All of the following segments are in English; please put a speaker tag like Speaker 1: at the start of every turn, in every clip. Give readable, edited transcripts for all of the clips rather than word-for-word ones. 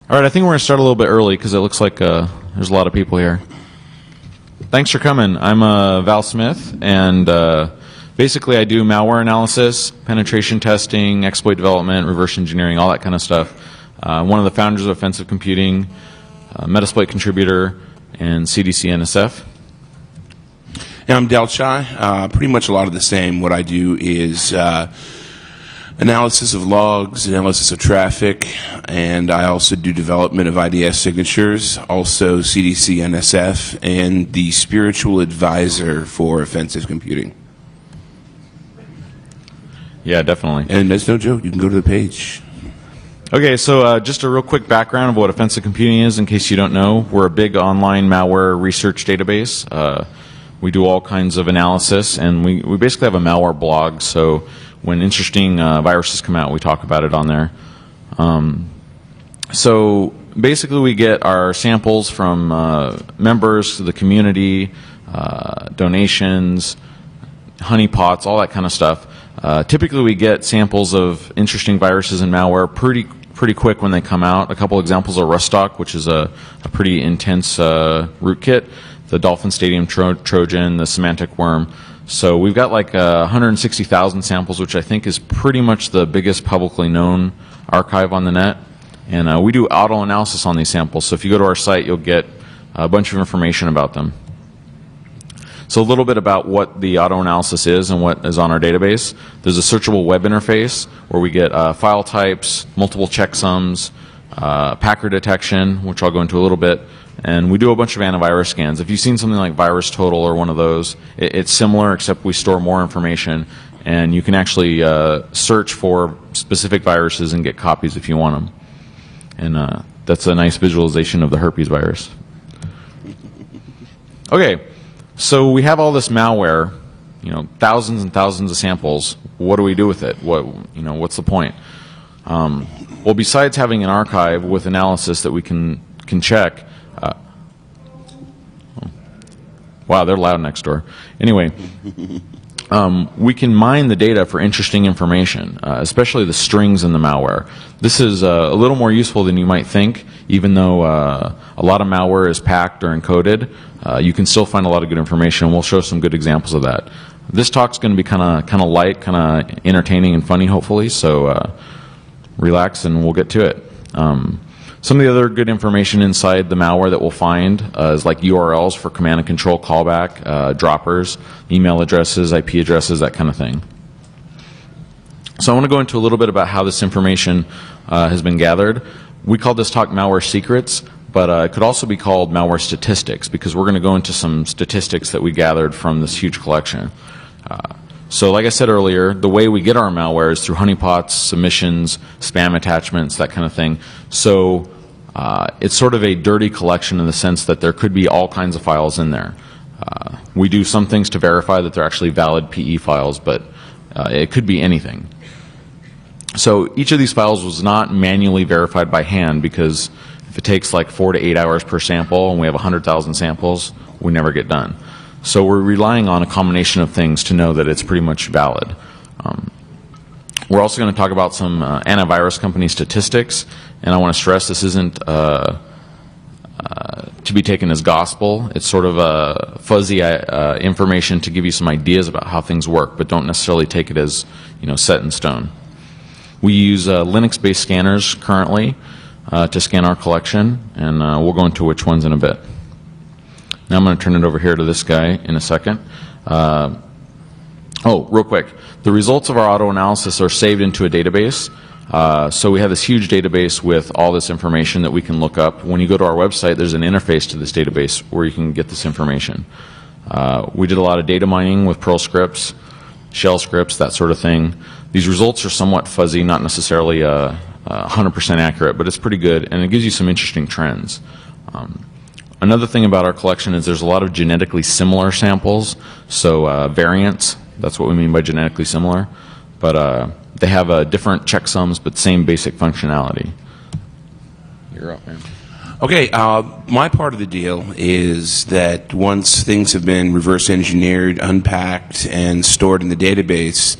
Speaker 1: All right, I think we're going to start a little bit early because it looks like there's a lot of people here. Thanks for coming. I'm Valsmith, and basically I do malware analysis, penetration testing, exploit development, reverse engineering, all that kind of stuff. One of the founders of Offensive Computing, Metasploit contributor, and CDC NSF.
Speaker 2: Yeah, I'm Delchi. Pretty much a lot of the same. What I do is analysis of logs, analysis of traffic, and I also do development of IDS signatures, also CDC NSF, and the spiritual advisor for offensive computing.
Speaker 1: Yeah, definitely.
Speaker 2: And that's no joke. You can go to the page.
Speaker 1: Okay, so just a real quick background of what offensive computing is in case you don't know. We're a big online malware research database. We do all kinds of analysis, and we basically have a malware blog, so when interesting viruses come out, we talk about it on there. So basically we get our samples from members to the community, donations, honeypots, all that kind of stuff. Typically we get samples of interesting viruses and malware pretty quick when they come out. A couple examples are Rustock, which is a pretty intense rootkit, the Dolphin Stadium Trojan, the Semantic Worm. So we've got like 160,000 samples, which I think is pretty much the biggest publicly known archive on the net. And we do auto analysis on these samples. So if you go to our site, you'll get a bunch of information about them. So a little bit about what the auto analysis is and what is on our database. There's a searchable web interface where we get file types, multiple checksums, packer detection, which I'll go into a little bit. And we do a bunch of antivirus scans. If you've seen something like Virus Total or one of those, it's similar except we store more information, and you can actually search for specific viruses and get copies if you want them. And that's a nice visualization of the herpes virus. Okay, so we have all this malware, thousands and thousands of samples. What do we do with it? What's the point? Well, besides having an archive with analysis that we can check. Wow, they're loud next door. Anyway, we can mine the data for interesting information, especially the strings in the malware. This is a little more useful than you might think. Even though a lot of malware is packed or encoded, you can still find a lot of good information, and we'll show some good examples of that. This talk's going to be kind of light, kind of entertaining and funny, hopefully, so relax and we'll get to it. Some of the other good information inside the malware that we'll find is like URLs for command and control callback, droppers, email addresses, IP addresses, that kind of thing. So I want to go into a little bit about how this information has been gathered. We call this talk Malware Secrets, but it could also be called Malware Statistics because we're going to go into some statistics that we gathered from this huge collection. So like I said earlier, the way we get our malware is through honeypots, submissions, spam attachments, that kind of thing. So it's sort of a dirty collection in the sense that there could be all kinds of files in there. We do some things to verify that they're actually valid PE files, but it could be anything. So each of these files was not manually verified by hand because if it takes like 4 to 8 hours per sample and we have 100,000 samples, we never get done. So we're relying on a combination of things to know that it's pretty much valid. We're also going to talk about some antivirus company statistics, and I want to stress this isn't to be taken as gospel. It's sort of fuzzy information to give you some ideas about how things work, but don't necessarily take it as set in stone. We use Linux-based scanners currently to scan our collection, and we'll go into which ones in a bit. Now I'm going to turn it over here to this guy in a second. Real quick. The results of our auto analysis are saved into a database. So we have this huge database with all this information that we can look up. When you go to our website, there's an interface to this database where you can get this information. We did a lot of data mining with Perl scripts, shell scripts, that sort of thing. These results are somewhat fuzzy, not necessarily 100% accurate, but it's pretty good, and it gives you some interesting trends. Another thing about our collection is there's a lot of genetically similar samples, so variants, that's what we mean by genetically similar, but they have different checksums but same basic functionality. You're up, man.
Speaker 2: Okay, my part of the deal is that once things have been reverse engineered, unpacked, and stored in the database,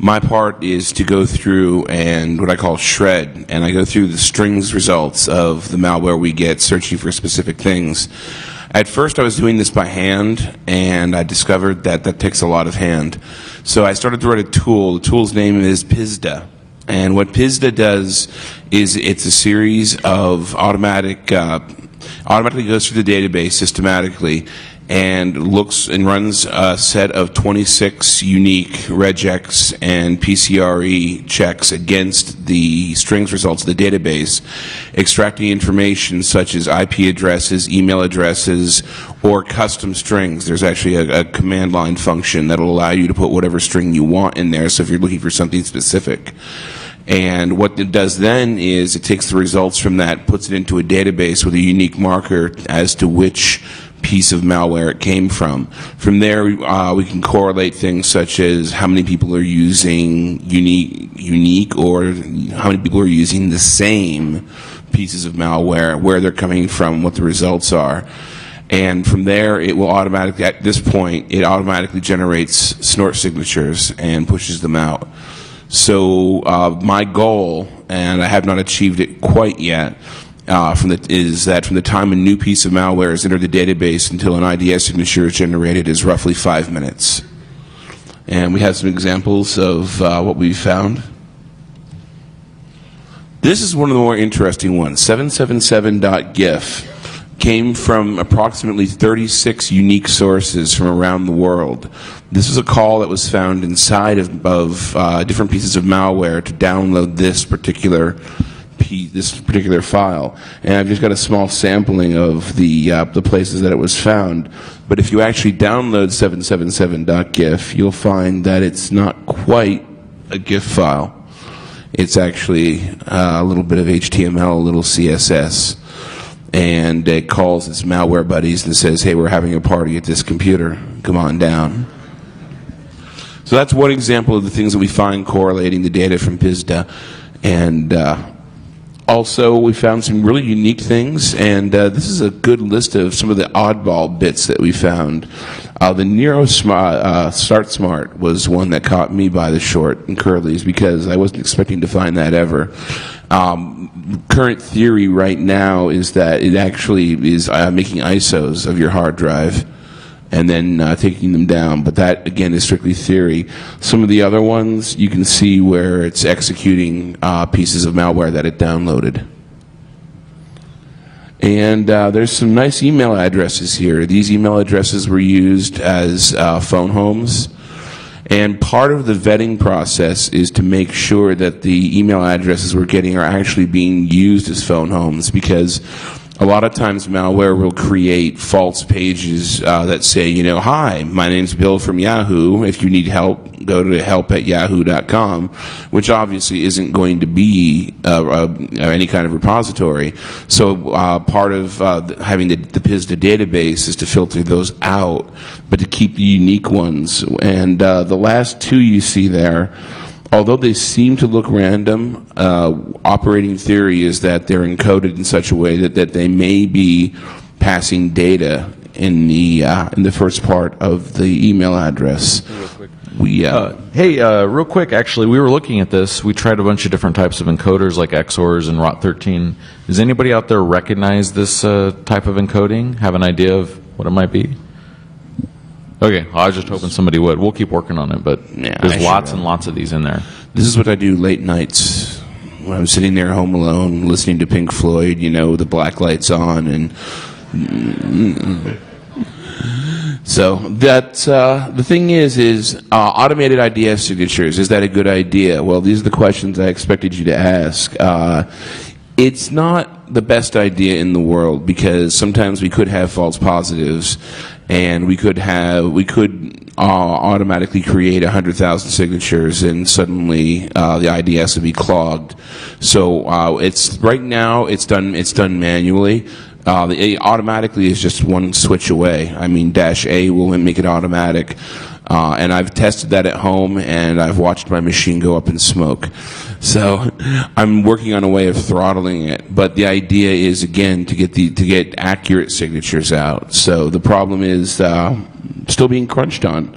Speaker 2: My part is to go through and what I call shred, and I go through the strings results of the malware we get, searching for specific things. At first I was doing this by hand, and I discovered that that takes a lot of hand. So I started to write a tool. The tool's name is PISDA. And what PISDA does is it's a series of automatically goes through the database systematically and looks and runs a set of 26 unique regex and PCRE checks against the strings results of the database, extracting information such as IP addresses, email addresses, or custom strings. There's actually a command line function that will allow you to put whatever string you want in there, so if you're looking for something specific. And what it does then is it takes the results from that, puts it into a database with a unique marker as to which piece of malware it came from. From there, we can correlate things such as how many people are using unique, or how many people are using the same pieces of malware, where they're coming from, what the results are. And from there, it will automatically, at this point, it automatically generates snort signatures and pushes them out. So my goal, and I have not achieved it quite yet, is that from the time a new piece of malware is entered the database until an IDS signature is generated is roughly 5 minutes. And we have some examples of what we've found. This is one of the more interesting ones. 777.gif came from approximately 36 unique sources from around the world. This is a call that was found inside of different pieces of malware to download this particular file, and I've just got a small sampling of the places that it was found. But if you actually download 777.gif, you'll find that it's not quite a GIF file. It's actually a little bit of HTML, a little CSS, and it calls its malware buddies and says, "Hey, we're having a party at this computer. Come on down." So that's one example of the things that we find correlating the data from PISDA, and also, we found some really unique things, and this is a good list of some of the oddball bits that we found. The Nero Start Smart was one that caught me by the short and curlies, because I wasn't expecting to find that ever. Current theory right now is that it actually is making ISOs of your hard drive and then taking them down. But that, again, is strictly theory. Some of the other ones, you can see where it's executing pieces of malware that it downloaded. And there's some nice email addresses here. These email addresses were used as phone homes. And part of the vetting process is to make sure that the email addresses we're getting are actually being used as phone homes, because a lot of times malware will create false pages that say, you know, "Hi, my name's Bill from Yahoo. If you need help, go to help@yahoo.com," which obviously isn't going to be any kind of repository. So part of having the PISDA database is to filter those out, but to keep the unique ones. And the last two you see there, although they seem to look random, operating theory is that they're encoded in such a way that they may be passing data in the first part of the email address.
Speaker 1: Real quick, actually, we were looking at this. We tried a bunch of different types of encoders like XORs and ROT13. Does anybody out there recognize this type of encoding? Have an idea of what it might be? Okay, well, I was just hoping somebody would. We'll keep working on it, but
Speaker 2: yeah,
Speaker 1: there's lots and lots of these in there.
Speaker 2: This is what I do late nights when I'm sitting there home alone listening to Pink Floyd, you know, the black lights on, and so that's the thing is automated IDS signatures. Is that a good idea? Well, these are the questions I expected you to ask. It's not the best idea in the world, because sometimes we could have false positives, and we could automatically create 100,000 signatures, and suddenly the IDS would be clogged. So it's right now it's done manually. The automatically is just one switch away. I mean, -A will make it automatic. And I've tested that at home, and I've watched my machine go up in smoke. So I'm working on a way of throttling it. But the idea is, again, to get accurate signatures out. So the problem is still being crunched on.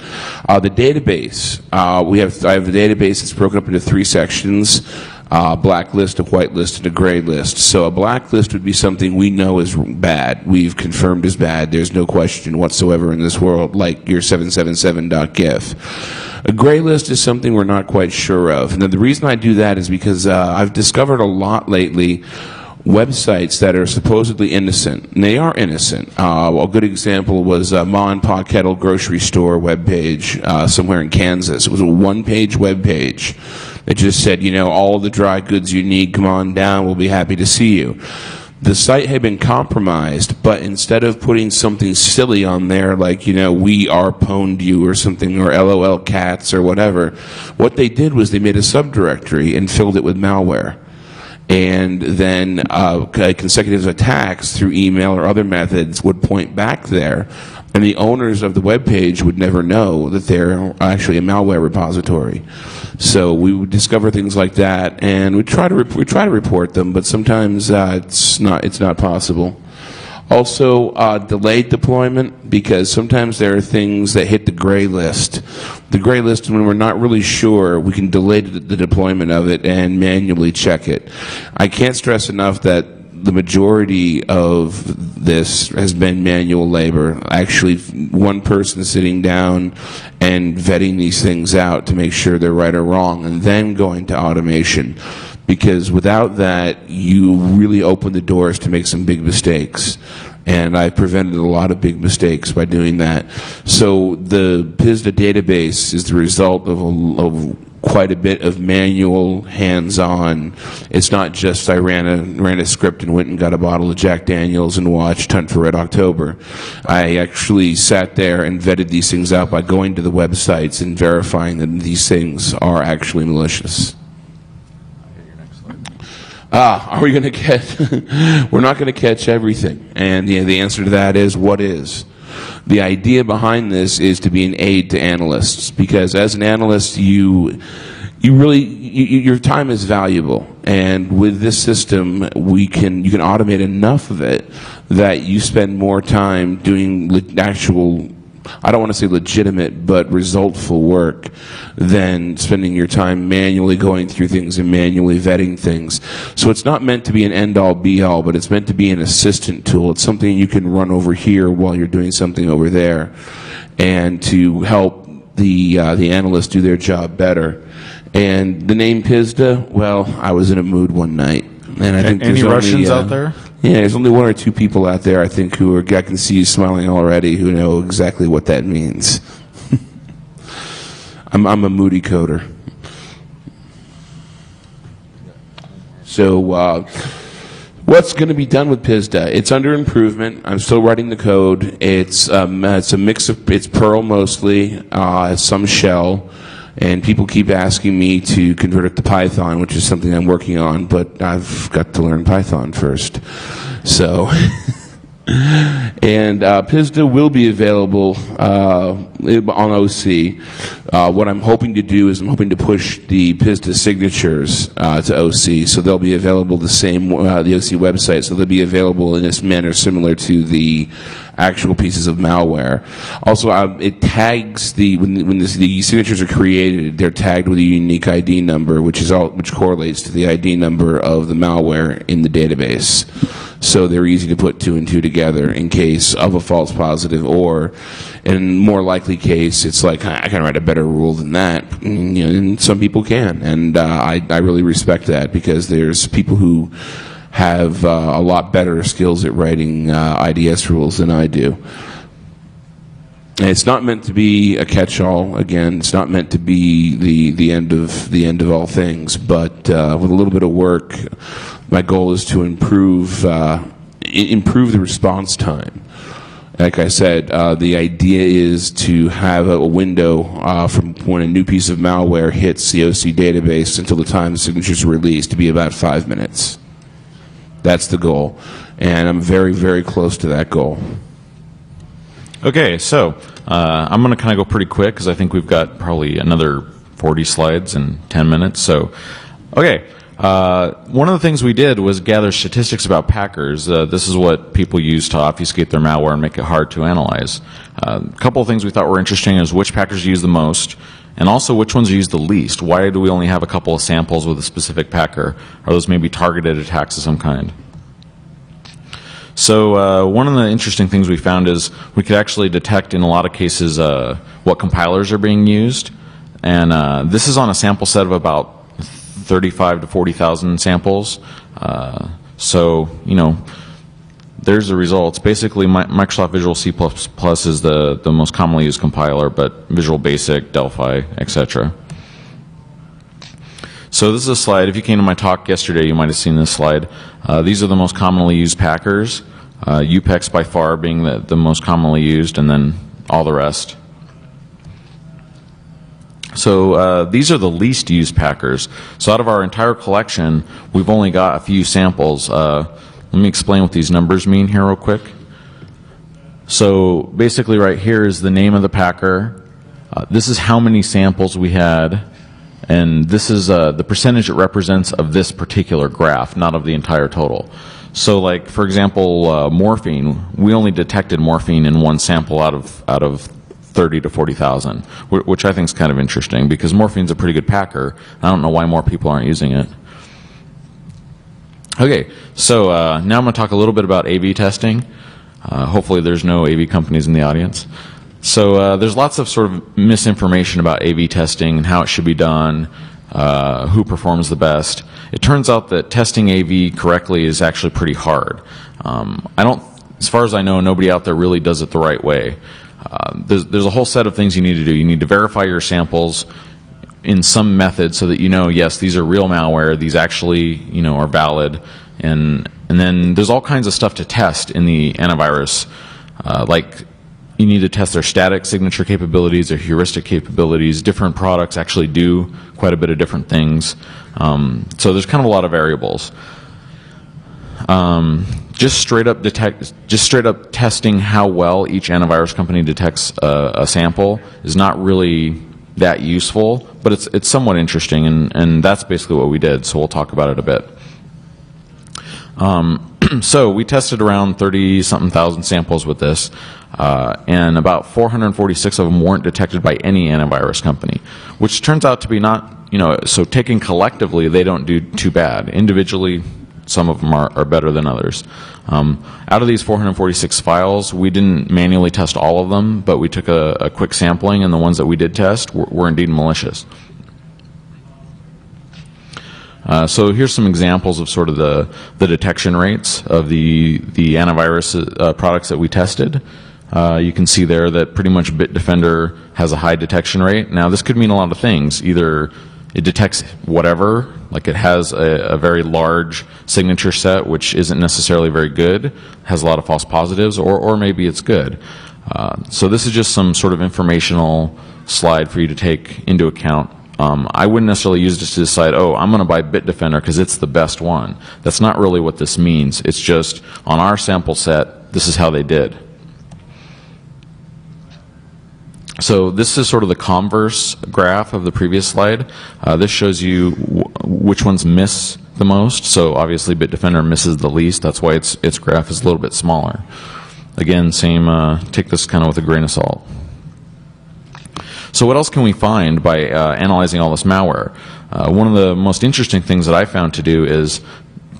Speaker 2: The database, I have a database that's broken up into 3 sections. Black list, a white list, and a gray list. So a black list would be something we know is bad. We've confirmed is bad. There's no question whatsoever in this world, like your 777.gif. A gray list is something we're not quite sure of. And the reason I do that is because I've discovered a lot lately websites that are supposedly innocent, and they are innocent. A good example was Ma and Pa Kettle grocery store webpage somewhere in Kansas. It was a one-page webpage. It just said, you know, all the dry goods you need, come on down, we'll be happy to see you. The site had been compromised, but instead of putting something silly on there like, you know, we are pwned you or something, or LOL cats or whatever, what they did was they made a subdirectory and filled it with malware. And then consecutive attacks through email or other methods would point back there, and the owners of the web page would never know that they're actually a malware repository. So we would discover things like that, and we try to report them, but sometimes it's not possible. Also, delayed deployment, because sometimes there are things that hit the gray list. The gray list, when we're not really sure, we can delay the deployment of it and manually check it. I can't stress enough that the majority of this has been manual labor. Actually, one person sitting down and vetting these things out to make sure they're right or wrong, and then going to automation. Because without that, you really open the doors to make some big mistakes. And I've prevented a lot of big mistakes by doing that. So the PISDA database is the result of quite a bit of manual, hands-on. It's not just I ran a script and went and got a bottle of Jack Daniels and watched Hunt for Red October. I actually sat there and vetted these things out by going to the websites and verifying that these things are actually malicious. Are we going to catch? We're not going to catch everything. And the answer to that is, what is? The idea behind this is to be an aid to analysts, because as an analyst, your time is valuable. And with this system, you can automate enough of it that you spend more time doing actual, I don't want to say legitimate, but resultful work than spending your time manually going through things and manually vetting things. So it's not meant to be an end-all, be-all, but it's meant to be an assistant tool. It's something you can run over here while you're doing something over there, and to help the analysts do their job better. And the name PISDA, well, I was in a mood one night. And I think
Speaker 1: any Russians out there?
Speaker 2: Yeah, there's only 1 or 2 people out there, I think, who are, I can see you smiling already, who know exactly what that means. I'm a moody coder. So, what's going to be done with PISDA? It's under improvement. I'm still writing the code. It's a mix of, it's Perl mostly, some shell. And people keep asking me to convert it to Python, which is something I'm working on, but I've got to learn Python first. So, and PISDA will be available on OC. What I'm hoping to do is I'm hoping to push the PISDA signatures to OC, so they'll be available the same, the OC website, so they'll be available in this manner similar to the actual pieces of malware. Also, it tags when the signatures are created, they're tagged with a unique ID number, which correlates to the ID number of the malware in the database. So they're easy to put 2 and 2 together in case of a false positive, or in more likely case, it's like, I can write a better rule than that. And some people can, and I really respect that, because there's people who have a lot better skills at writing IDS rules than I do. And it's not meant to be a catch-all. Again, it's not meant to be the end of all things. But with a little bit of work, my goal is to improve the response time. Like I said, the idea is to have a window from when a new piece of malware hits the OC database until the time the signatures are released to be about 5 minutes. That's the goal, and I'm very, very close to that goal.
Speaker 1: Okay, so I'm going to kind of go pretty quick, because I think we've got probably another 40 slides in 10 minutes. So, okay, One of the things we did was gather statistics about packers. This is what people use to obfuscate their malware and make it hard to analyze. A couple of things we thought were interesting is which packers are used the most, and also which ones are used the least. Why do we only have a couple of samples with a specific packer? Are those maybe targeted attacks of some kind? So one of the interesting things we found is we could actually detect in a lot of cases what compilers are being used. And this is on a sample set of about 35 to 40,000 samples. So, you know, there's the results. Basically, Microsoft Visual C++ is the most commonly used compiler, but Visual Basic, Delphi, etc. So this is a slide. If you came to my talk yesterday, you might have seen this slide. These are the most commonly used packers. UPEX by far being the most commonly used, and then all the rest. So these are the least used packers. So out of our entire collection, we've only got a few samples. Let me explain what these numbers mean here real quick. So basically right here is the name of the packer. This is how many samples we had. And this is the percentage it represents of this particular graph, not of the entire total. So like, for example, morphine, we only detected morphine in one sample out of 30 to 40,000, which I think is kind of interesting because morphine's a pretty good packer. I don't know why more people aren't using it. Okay, so now I'm going to talk a little bit about AV testing. Hopefully there's no AV companies in the audience. So there's lots of sort of misinformation about AV testing and how it should be done, who performs the best. It turns out that testing AV correctly is actually pretty hard. As far as I know, nobody out there really does it the right way. There's a whole set of things you need to do. You need to verify your samples in some method so that you know, yes, these are real malware, these actually, you know, are valid, and then there's all kinds of stuff to test in the antivirus, like you need to test their static signature capabilities, their heuristic capabilities. Different products actually do quite a bit of different things. So there's kind of a lot of variables. Just straight up testing how well each antivirus company detects a sample is not really that useful, but it's somewhat interesting, and that's basically what we did. So we'll talk about it a bit. So we tested around 30-something thousand samples with this, and about 446 of them weren't detected by any antivirus company, which turns out to be not, you know, so taken collectively, they don't do too bad. Individually, some of them are better than others. Out of these 446 files, we didn't manually test all of them, but we took a quick sampling, and the ones that we did test were indeed malicious. So here's some examples of sort of the detection rates of the antivirus products that we tested. You can see there that pretty much Bitdefender has a high detection rate. Now this could mean a lot of things. Either it detects whatever, like it has a very large signature set which isn't necessarily very good, has a lot of false positives, or maybe it's good. So this is just some sort of informational slide for you to take into account. I wouldn't necessarily use this to decide, oh, I'm going to buy Bitdefender because it's the best one. That's not really what this means. It's just on our sample set, this is how they did. So this is sort of the converse graph of the previous slide. This shows you which ones miss the most. So obviously Bitdefender misses the least. That's why its graph is a little bit smaller. Again, same. Take this kind of with a grain of salt. So what else can we find by analyzing all this malware? One of the most interesting things that I found to do is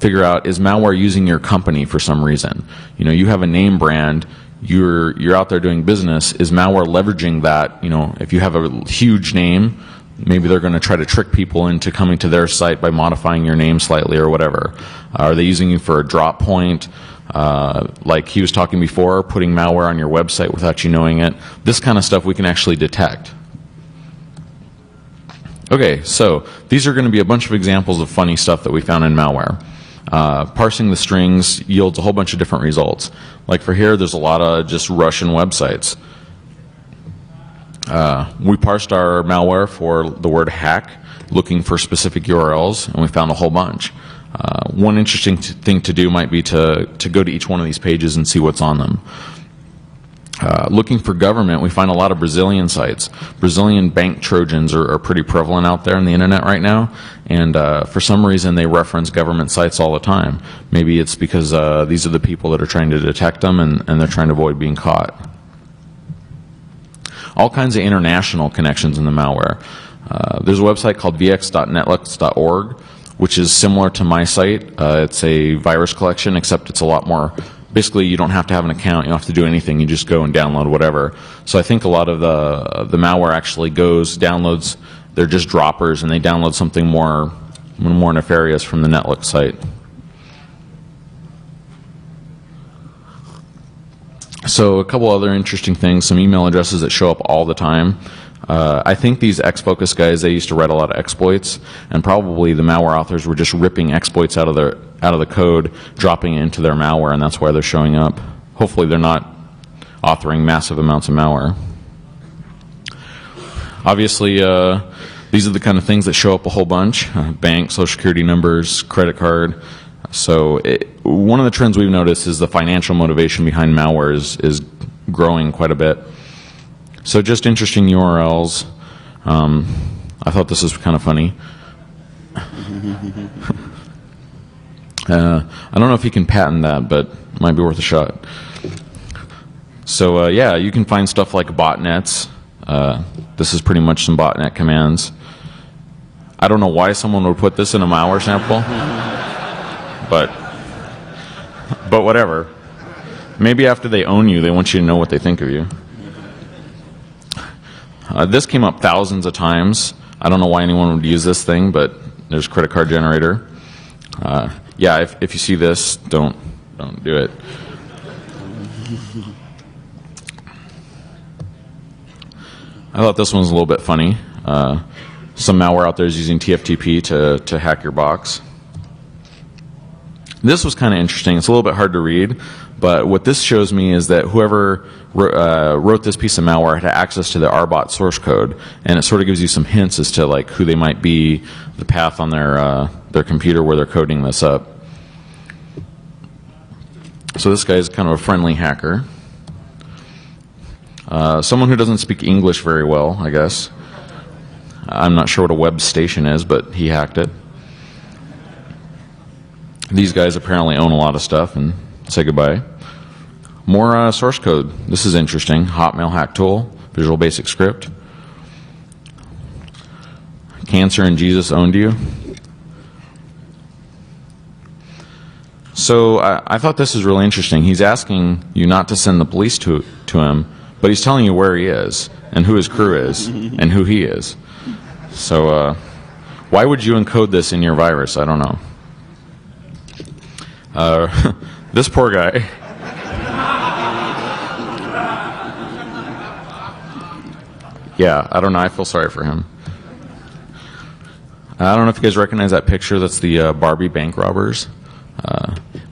Speaker 1: figure out, is malware using your company for some reason? You know, you have a name brand, you're out there doing business. Is malware leveraging that? You know, if you have a huge name, maybe they're going to try to trick people into coming to their site by modifying your name slightly or whatever. Are they using you for a drop point? Like he was talking before, putting malware on your website without you knowing it. This kind of stuff we can actually detect. Okay, so these are going to be a bunch of examples of funny stuff that we found in malware. Parsing the strings yields a whole bunch of different results. Like for here, there's a lot of just Russian websites. We parsed our malware for the word hack, looking for specific URLs, and we found a whole bunch. One interesting thing to do might be to go to each one of these pages and see what's on them. Looking for government, we find a lot of Brazilian sites. Brazilian bank Trojans are pretty prevalent out there on the internet right now, and for some reason they reference government sites all the time. Maybe it's because these are the people that are trying to detect them, and they're trying to avoid being caught. All kinds of international connections in the malware. There's a website called vx.netlux.org, which is similar to my site. It's a virus collection, except it's a lot more. Basically, you don't have to have an account. You don't have to do anything. You just go and download whatever. So I think a lot of the malware actually downloads. They're just droppers, and they download something more nefarious from the Netlux site. So a couple other interesting things. Some email addresses that show up all the time. I think these Xfocus guys, they used to write a lot of exploits, and probably the malware authors were just ripping exploits out of the code, dropping it into their malware, and that's why they're showing up. Hopefully they're not authoring massive amounts of malware. Obviously, these are the kind of things that show up a whole bunch. Bank, social security numbers, credit card. So one of the trends we've noticed is the financial motivation behind malware is growing quite a bit. So just interesting URLs. I thought this was kind of funny. I don't know if you can patent that, but it might be worth a shot. So yeah, you can find stuff like botnets. This is pretty much some botnet commands. I don't know why someone would put this in a malware sample, but whatever. Maybe after they own you, they want you to know what they think of you. This came up thousands of times. I don't know why anyone would use this thing, but there's credit card generator. Yeah, if you see this, don't do it. I thought this one was a little bit funny. Some malware out there is using TFTP to hack your box. This was kind of interesting. It's a little bit hard to read, but what this shows me is that whoever wrote this piece of malware had access to the RBOT source code, and it sort of gives you some hints as to like who they might be, the path on their computer where they're coding this up. So this guy is kind of a friendly hacker. Someone who doesn't speak English very well, I guess. I'm not sure what a web station is, but he hacked it. These guys apparently own a lot of stuff, and say goodbye. More source code. This is interesting. Hotmail hack tool, Visual Basic Script. Cancer and Jesus owned you. So I thought this was really interesting. He's asking you not to send the police to him, but he's telling you where he is and who his crew is and who he is. So why would you encode this in your virus? I don't know. This poor guy. Yeah, I don't know. I feel sorry for him. I don't know if you guys recognize that picture. That's the Barbie bank robbers.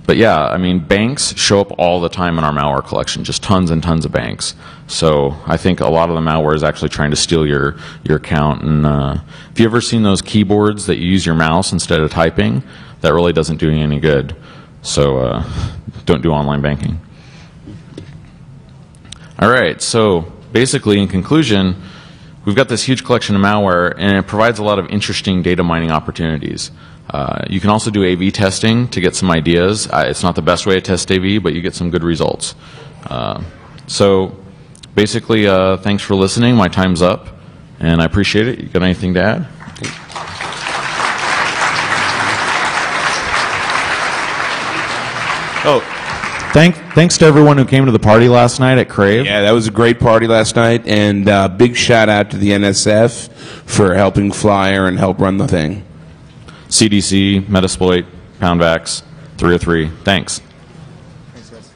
Speaker 1: But yeah, I mean, banks show up all the time in our malware collection, just tons and tons of banks. So I think a lot of the malware is actually trying to steal your account. And if you ever seen those keyboards that you use your mouse instead of typing, that really doesn't do you any good. So don't do online banking. All right, so basically in conclusion, we've got this huge collection of malware, and it provides a lot of interesting data mining opportunities. You can also do AV testing to get some ideas. It's not the best way to test AV, but you get some good results. So basically, thanks for listening. My time's up, and I appreciate it. You got anything to add? Oh, thanks to everyone who came to the party last night at Crave.
Speaker 2: Yeah, that was a great party last night, and big shout out to the NSF for helping flyer and help run the thing.
Speaker 1: CDC, Metasploit, Poundvax, 303. Thanks.
Speaker 3: Thanks, guys.